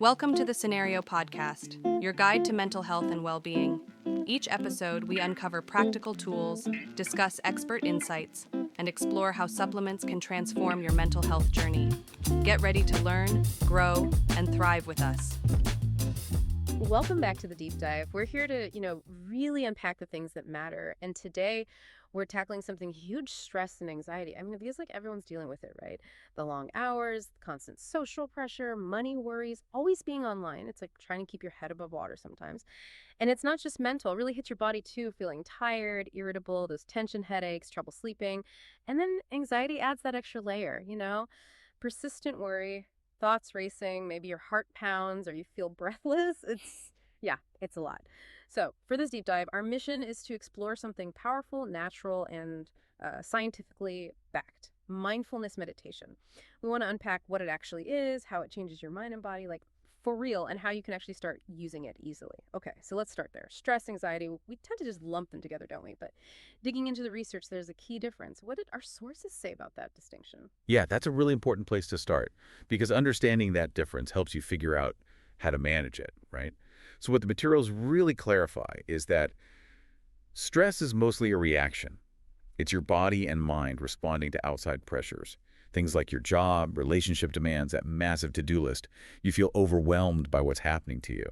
Welcome to the Scenario Podcast, your guide to mental health and well-being. Each episode, we uncover practical tools, discuss expert insights, and explore how supplements can transform your mental health journey. Get ready to learn, grow, and thrive with us. Welcome back to the Deep Dive. We're here to, really unpack the things that matter. And today we're tackling something huge: stress and anxiety. I mean, it feels like everyone's dealing with it, right? The long hours, constant social pressure, money worries, always being online. It's like trying to keep your head above water sometimes. And it's not just mental, it really hits your body too, feeling tired, irritable, those tension headaches, trouble sleeping. And then anxiety adds that extra layer, persistent worry, thoughts racing, maybe your heart pounds or you feel breathless. It's a lot. So for this deep dive, our mission is to explore something powerful, natural, and scientifically backed: mindfulness meditation. We want to unpack what it actually is, how it changes your mind and body, like for real, and how you can actually start using it easily. Okay, so let's start there. Stress, anxiety, we tend to just lump them together, don't we? But digging into the research, there's a key difference. What did our sources say about that distinction? Yeah, that's a really important place to start because understanding that difference helps you figure out how to manage it, right? So what the materials really clarify is that stress is mostly a reaction. It's your body and mind responding to outside pressures. Things like your job, relationship demands, that massive to-do list. You feel overwhelmed by what's happening to you.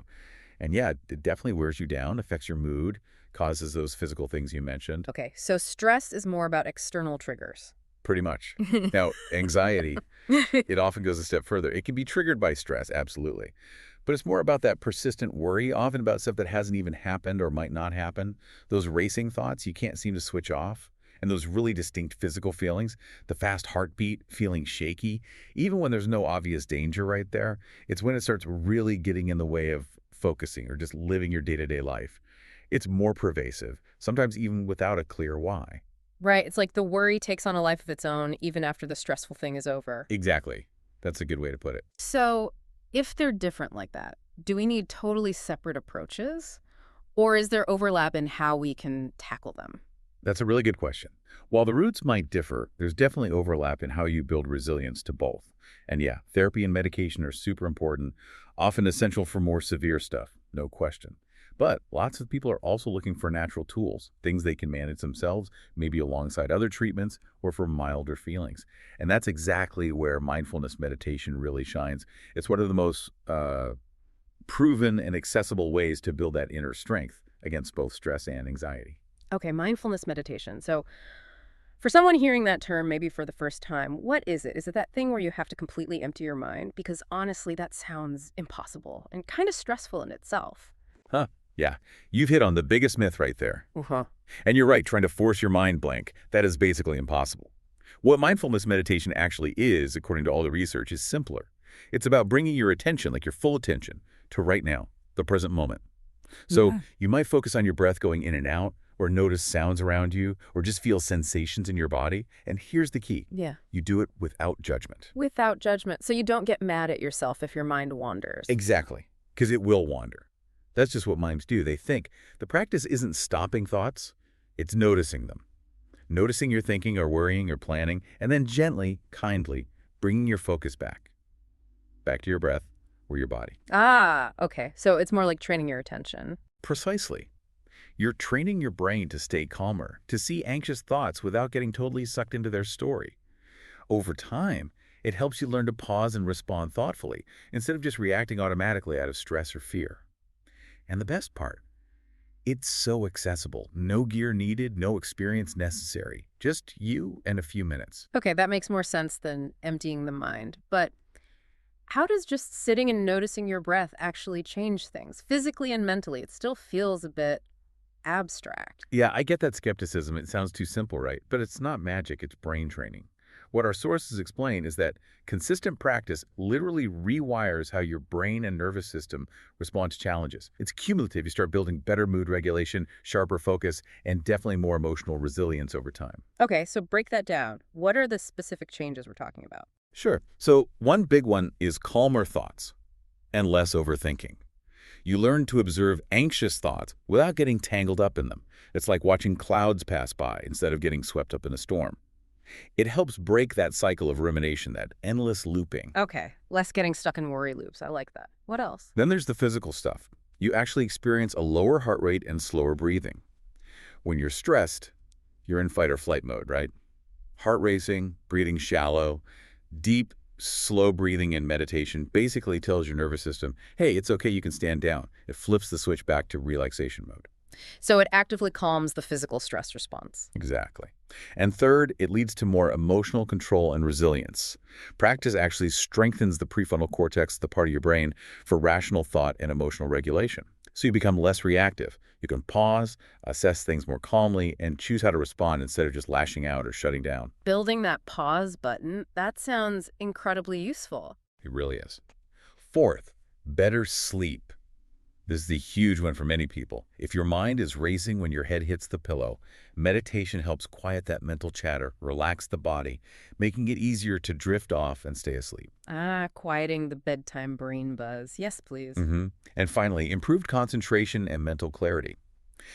And yeah, it definitely wears you down, affects your mood, causes those physical things you mentioned. Okay, so stress is more about external triggers. Pretty much. Now, anxiety, it often goes a step further. It can be triggered by stress, absolutely. But it's more about that persistent worry, often about stuff that hasn't even happened or might not happen. Those racing thoughts you can't seem to switch off. And those really distinct physical feelings, the fast heartbeat, feeling shaky, even when there's no obvious danger right there, it's when it starts really getting in the way of focusing or just living your day-to-day life. It's more pervasive, sometimes even without a clear why. Right, it's like the worry takes on a life of its own even after the stressful thing is over. Exactly. That's a good way to put it. So if they're different like that, do we need totally separate approaches? Or is there overlap in how we can tackle them? That's a really good question. While the roots might differ, there's definitely overlap in how you build resilience to both. And yeah, therapy and medication are super important, often essential for more severe stuff, no question. But lots of people are also looking for natural tools, things they can manage themselves, maybe alongside other treatments or for milder feelings. And that's exactly where mindfulness meditation really shines. It's one of the most proven and accessible ways to build that inner strength against both stress and anxiety. Okay, mindfulness meditation. So for someone hearing that term maybe for the first time, what is it? Is it that thing where you have to completely empty your mind? Because honestly, that sounds impossible and kind of stressful in itself. Huh. Yeah, you've hit on the biggest myth right there. Uh-huh. And you're right, trying to force your mind blank, that is basically impossible. What mindfulness meditation actually is, according to all the research, is simpler. It's about bringing your attention, like your full attention, to right now, the present moment. So you might focus on your breath going in and out, or notice sounds around you, or just feel sensations in your body. And here's the key. Yeah. You do it without judgment. Without judgment. So you don't get mad at yourself if your mind wanders. Exactly, because it will wander. That's just what minds do. They think. The practice isn't stopping thoughts, it's noticing them. Noticing you're thinking or worrying or planning, and then gently, kindly, bringing your focus back. Back to your breath or your body. Ah, okay. So it's more like training your attention. Precisely. You're training your brain to stay calmer, to see anxious thoughts without getting totally sucked into their story. Over time, it helps you learn to pause and respond thoughtfully, instead of just reacting automatically out of stress or fear. And the best part, it's so accessible. No gear needed, no experience necessary. Just you and a few minutes. Okay, that makes more sense than emptying the mind. But how does just sitting and noticing your breath actually change things, physically and mentally? It still feels a bit abstract. Yeah, I get that skepticism. It sounds too simple, right? But it's not magic, it's brain training. What our sources explain is that consistent practice literally rewires how your brain and nervous system respond to challenges. It's cumulative. You start building better mood regulation, sharper focus, and definitely more emotional resilience over time. Okay, so break that down. What are the specific changes we're talking about? Sure. So one big one is calmer thoughts and less overthinking. You learn to observe anxious thoughts without getting tangled up in them. It's like watching clouds pass by instead of getting swept up in a storm. It helps break that cycle of rumination, that endless looping. Okay, less getting stuck in worry loops. I like that. What else? Then there's the physical stuff. You actually experience a lower heart rate and slower breathing. When you're stressed, you're in fight or flight mode, right? Heart racing, breathing shallow, deep, slow breathing in meditation basically tells your nervous system, hey, it's okay, you can stand down. It flips the switch back to relaxation mode. So it actively calms the physical stress response. Exactly. And third, it leads to more emotional control and resilience. Practice actually strengthens the prefrontal cortex, the part of your brain, for rational thought and emotional regulation. So you become less reactive. You can pause, assess things more calmly, and choose how to respond instead of just lashing out or shutting down. Building that pause button, that sounds incredibly useful. It really is. Fourth, better sleep. This is the huge one for many people. If your mind is racing when your head hits the pillow, meditation helps quiet that mental chatter, relax the body, making it easier to drift off and stay asleep. Quieting the bedtime brain buzz. Yes, please. And finally, improved concentration and mental clarity.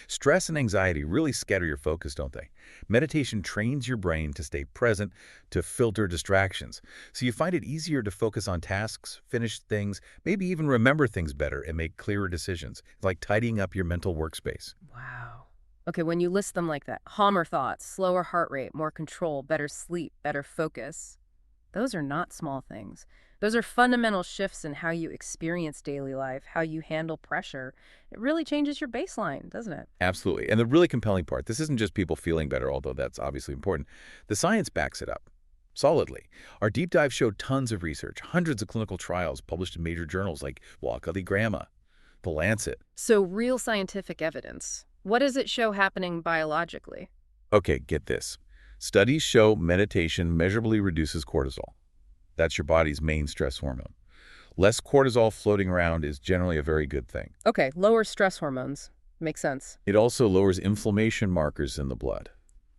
Stress and anxiety really scatter your focus, don't they? Meditation trains your brain to stay present, to filter distractions. So you find it easier to focus on tasks, finish things, maybe even remember things better and make clearer decisions. It's like tidying up your mental workspace. Wow. Okay, when you list them like that, calmer thoughts, slower heart rate, more control, better sleep, better focus, those are not small things. Those are fundamental shifts in how you experience daily life, how you handle pressure. It really changes your baseline, doesn't it? Absolutely. And the really compelling part, this isn't just people feeling better, although that's obviously important. The science backs it up solidly. Our deep dive showed tons of research, hundreds of clinical trials published in major journals like Gramma, The Lancet. So real scientific evidence. What does it show happening biologically? Okay, get this. Studies show meditation measurably reduces cortisol. That's your body's main stress hormone. Less cortisol floating around is generally a very good thing. Okay, lower stress hormones. Makes sense. It also lowers inflammation markers in the blood.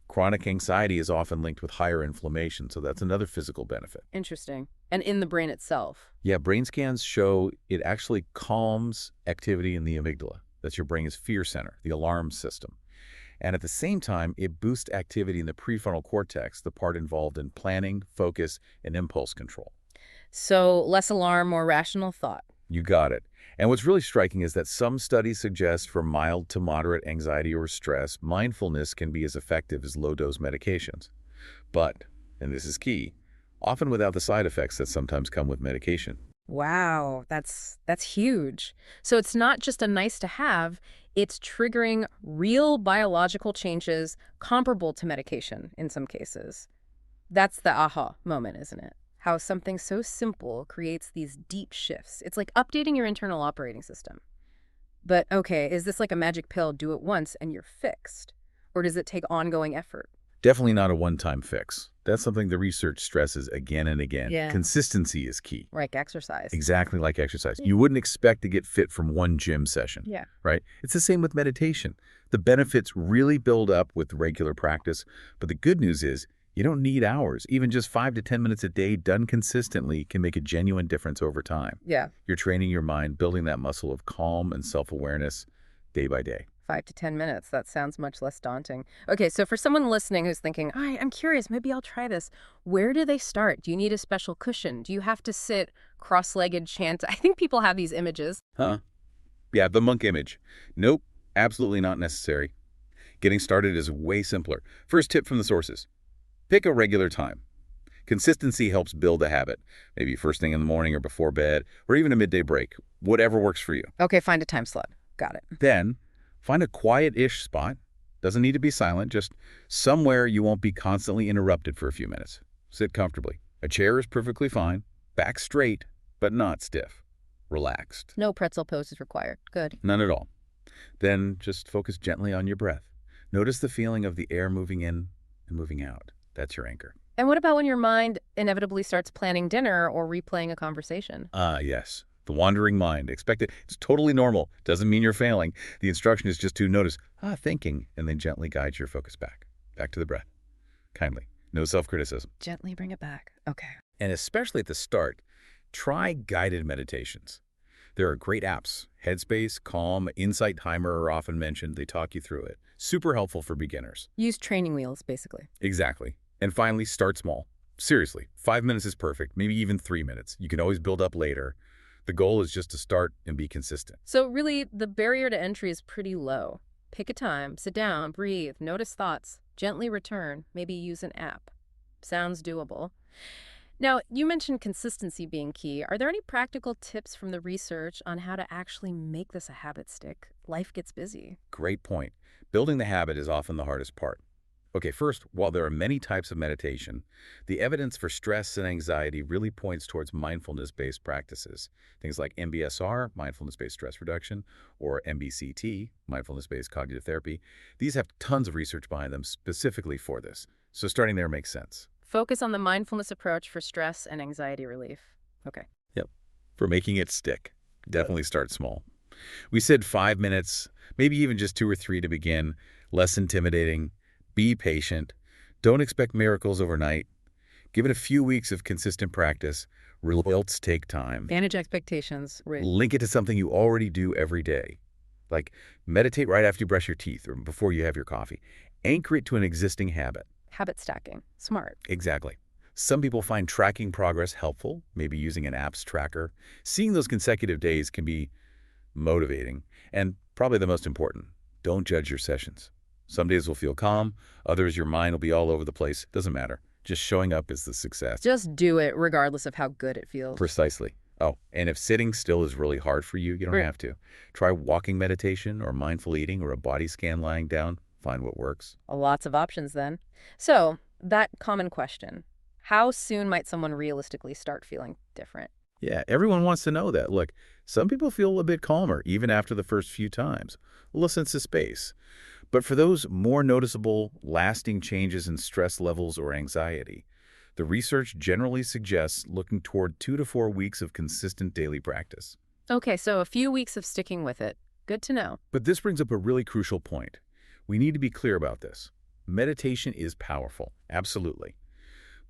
Chronic anxiety is often linked with higher inflammation, so that's another physical benefit. Interesting. And in the brain itself? Yeah, brain scans show it actually calms activity in the amygdala. That's your brain's fear center, the alarm system. And at the same time, it boosts activity in the prefrontal cortex, the part involved in planning, focus, and impulse control. So less alarm, more rational thought. You got it. And what's really striking is that some studies suggest for mild to moderate anxiety or stress, mindfulness can be as effective as low-dose medications. But, and this is key, often without the side effects that sometimes come with medication. Wow, that's huge. So it's not just a nice to have, it's triggering real biological changes comparable to medication in some cases. That's the aha moment, isn't it? How something so simple creates these deep shifts. It's like updating your internal operating system. But okay, is this like a magic pill, do it once and you're fixed? Or does it take ongoing effort? Definitely not a one-time fix. That's something the research stresses again and again. Yeah. Consistency is key. Like exercise. Exactly like exercise. You wouldn't expect to get fit from one gym session. Yeah. Right? It's the same with meditation. The benefits really build up with regular practice, but the good news is you don't need hours. Even just 5 to 10 minutes a day done consistently can make a genuine difference over time. Yeah. You're training your mind, building that muscle of calm and self-awareness day by day. 5 to 10 minutes. That sounds much less daunting. Okay, so for someone listening who's thinking, I'm curious, maybe I'll try this. Where do they start? Do you need a special cushion? Do you have to sit cross-legged chant? I think people have these images. Yeah, the monk image. Nope, absolutely not necessary. Getting started is way simpler. First tip from the sources. Pick a regular time. Consistency helps build a habit. Maybe first thing in the morning or before bed, or even a midday break. Whatever works for you. Okay, find a time slot. Got it. Then, find a quiet-ish spot. Doesn't need to be silent, just somewhere you won't be constantly interrupted for a few minutes. Sit comfortably. A chair is perfectly fine. Back straight, but not stiff. Relaxed. No pretzel pose is required. Good. None at all. Then just focus gently on your breath. Notice the feeling of the air moving in and moving out. That's your anchor. And what about when your mind inevitably starts planning dinner or replaying a conversation? Yes. The wandering mind. Expect it. It's totally normal. Doesn't mean you're failing. The instruction is just to notice, thinking, and then gently guide your focus back. Back to the breath. Kindly. No self-criticism. Gently bring it back. Okay. And especially at the start, try guided meditations. There are great apps. Headspace, Calm, Insight Timer are often mentioned. They talk you through it. Super helpful for beginners. Use training wheels, basically. Exactly. And finally, start small. Seriously, 5 minutes is perfect, maybe even 3 minutes. You can always build up later. The goal is just to start and be consistent. So really, the barrier to entry is pretty low. Pick a time, sit down, breathe, notice thoughts, gently return, maybe use an app. Sounds doable. Now, you mentioned consistency being key. Are there any practical tips from the research on how to actually make this a habit stick? Life gets busy. Great point. Building the habit is often the hardest part. Okay, first, while there are many types of meditation, the evidence for stress and anxiety really points towards mindfulness-based practices. Things like MBSR, mindfulness-based stress reduction, or MBCT, mindfulness-based cognitive therapy. These have tons of research behind them specifically for this. So starting there makes sense. Focus on the mindfulness approach for stress and anxiety relief. Okay. Yep. For making it stick, definitely start small. We said 5 minutes, maybe even just 2 or 3 to begin, less intimidating. Be patient. Don't expect miracles overnight. Give it a few weeks of consistent practice. Results take time. Manage expectations. Right. Link it to something you already do every day. Like meditate right after you brush your teeth or before you have your coffee. Anchor it to an existing habit. Habit stacking. Smart. Exactly. Some people find tracking progress helpful, maybe using an app's tracker. Seeing those consecutive days can be motivating. And probably the most important, don't judge your sessions. Some days will feel calm, others your mind will be all over the place. Doesn't matter. Just showing up is the success. Just do it regardless of how good it feels. Precisely. Oh, and if sitting still is really hard for you, you don't have to. Try walking meditation or mindful eating or a body scan lying down. Find what works. Lots of options then. So, that common question, how soon might someone realistically start feeling different? Yeah, everyone wants to know that. Look, some people feel a bit calmer even after the first few times. A little sense of space. But for those more noticeable, lasting changes in stress levels or anxiety, the research generally suggests looking toward 2 to 4 weeks of consistent daily practice. Okay, so a few weeks of sticking with it. Good to know. But this brings up a really crucial point. We need to be clear about this. Meditation is powerful, absolutely.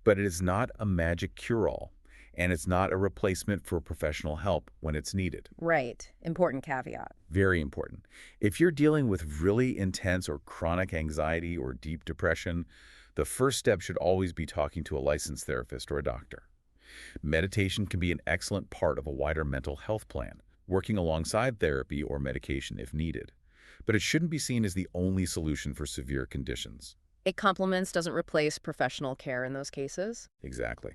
But it is not a magic cure-all, and it's not a replacement for professional help when it's needed. Right. Important caveat. Very important. If you're dealing with really intense or chronic anxiety or deep depression, the first step should always be talking to a licensed therapist or a doctor. Meditation can be an excellent part of a wider mental health plan, working alongside therapy or medication if needed. But it shouldn't be seen as the only solution for severe conditions. It complements, doesn't replace professional care in those cases. Exactly.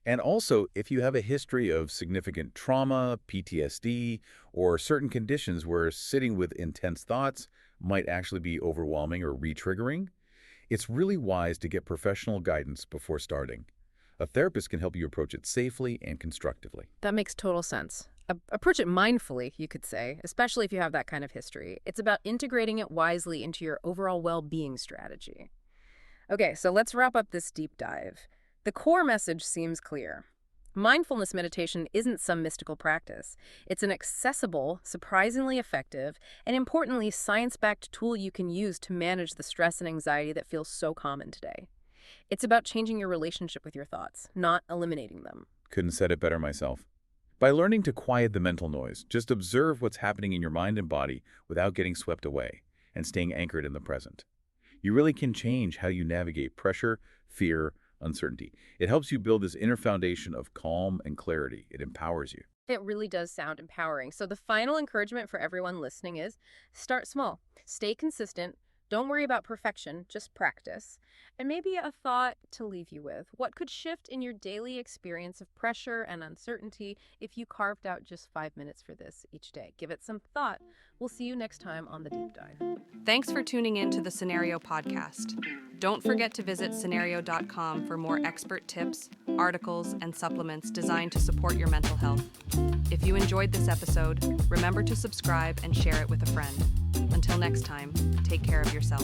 And also, if you have a history of significant trauma, PTSD, or certain conditions where sitting with intense thoughts might actually be overwhelming or re-triggering, it's really wise to get professional guidance before starting. A therapist can help you approach it safely and constructively. That makes total sense. Approach it mindfully, you could say, especially if you have that kind of history. It's about integrating it wisely into your overall well-being strategy. Okay, so let's wrap up this deep dive. The core message seems clear. Mindfulness meditation isn't some mystical practice. It's an accessible, surprisingly effective, and importantly, science-backed tool you can use to manage the stress and anxiety that feels so common today. It's about changing your relationship with your thoughts, not eliminating them. Couldn't have said it better myself. By learning to quiet the mental noise, just observe what's happening in your mind and body without getting swept away and staying anchored in the present. You really can change how you navigate pressure, fear, uncertainty. It helps you build this inner foundation of calm and clarity. It empowers you. It really does sound empowering. So the final encouragement for everyone listening is start small, stay consistent, don't worry about perfection, just practice. And maybe a thought to leave you with. What could shift in your daily experience of pressure and uncertainty if you carved out just 5 minutes for this each day? Give it some thought. We'll see you next time on The Deep Dive. Thanks for tuning in to the Scenario Podcast. Don't forget to visit scenario.com for more expert tips, articles, and supplements designed to support your mental health. If you enjoyed this episode, remember to subscribe and share it with a friend. Until next time, take care of yourself.